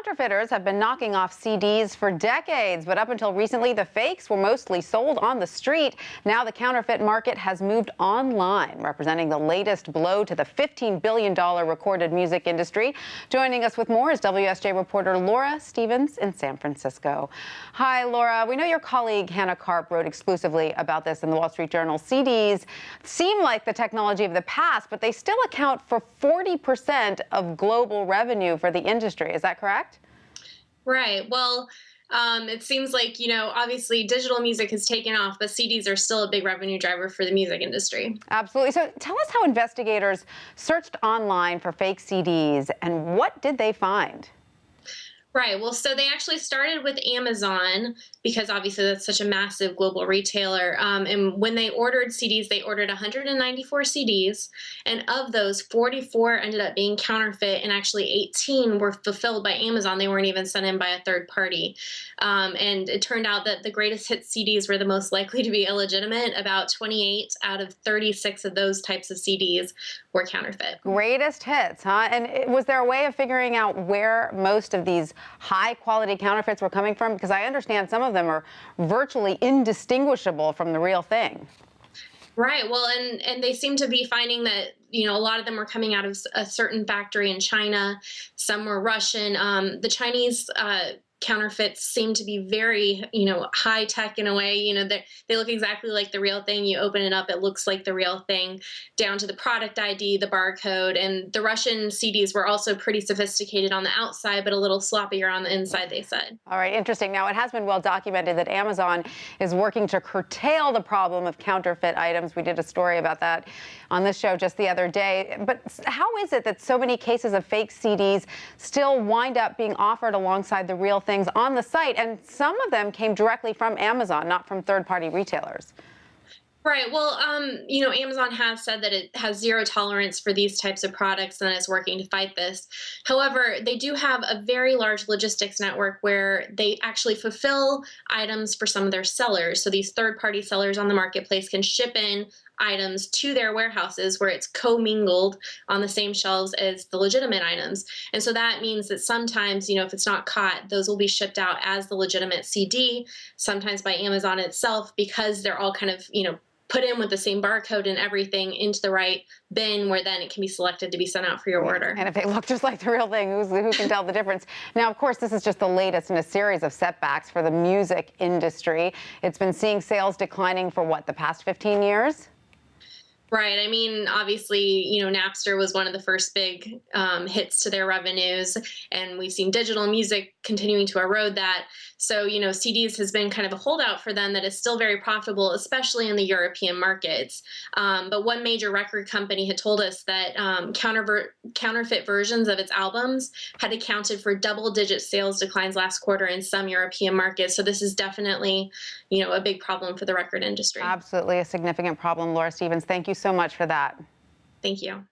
Counterfeiters have been knocking off CDs for decades, but up until recently, the fakes were mostly sold on the street. Now the counterfeit market has moved online, representing the latest blow to the $15 billion recorded music industry. Joining us with more is WSJ reporter Laura Stevens in San Francisco. Hi, Laura. We know your colleague Hannah Karp wrote exclusively about this in the Wall Street Journal. CDs seem like the technology of the past, but they still account for 40% of global revenue for the industry. Is that correct? Right. Well, it seems like, obviously digital music has taken off, but CDs are still a big revenue driver for the music industry. Absolutely. So tell us how investigators searched online for fake CDs and what did they find? Right. Well, so they actually started with Amazon because obviously that's such a massive global retailer. And when they ordered CDs, they ordered 194 CDs. And of those, 44 ended up being counterfeit, and actually 18 were fulfilled by Amazon. They weren't even sent in by a third party. And it turned out that the greatest hit CDs were the most likely to be illegitimate. About 28 out of 36 of those types of CDs were counterfeit. Greatest hits, huh? And was there a way of figuring out where most of these high quality counterfeits were coming from? Because I understand some of them are virtually indistinguishable from the real thing. Right. Well, and they seem to be finding that, a lot of them were coming out of a certain factory in China. Some were Russian. The Chinese counterfeits seem to be very, high tech in a way. They look exactly like the real thing. You open it up, it looks like the real thing, down to the product ID, the barcode. And the Russian CDs were also pretty sophisticated on the outside, but a little sloppier on the inside, they said. All right, interesting. Now, it has been well documented that Amazon is working to curtail the problem of counterfeit items. We did a story about that on this show just the other day. But how is it that so many cases of fake CDs still wind up being offered alongside the real things on the site? And some of them came directly from Amazon, not from third-party retailers. Right. Well, Amazon has said that it has zero tolerance for these types of products and is working to fight this. However, they do have a very large logistics network where they actually fulfill items for some of their sellers. So these third-party sellers on the marketplace can ship in items to their warehouses where it's commingled on the same shelves as the legitimate items. And so that means that sometimes, if it's not caught, those will be shipped out as the legitimate CD, sometimes by Amazon itself, because they're all kind of, put in with the same barcode and everything into the right bin, where then it can be selected to be sent out for your order. And if they look just like the real thing, who can tell the difference? Now, of course, this is just the latest in a series of setbacks for the music industry. It's been seeing sales declining for what, the past 15 years? Right. I mean, obviously, Napster was one of the first big hits to their revenues, and we've seen digital music continuing to erode that. So, CDs has been kind of a holdout for them that is still very profitable, especially in the European markets. But one major record company had told us that counterfeit versions of its albums had accounted for double-digit sales declines last quarter in some European markets. So this is definitely, a big problem for the record industry. Absolutely a significant problem. Laura Stevens, thank you so much for that. Thank you.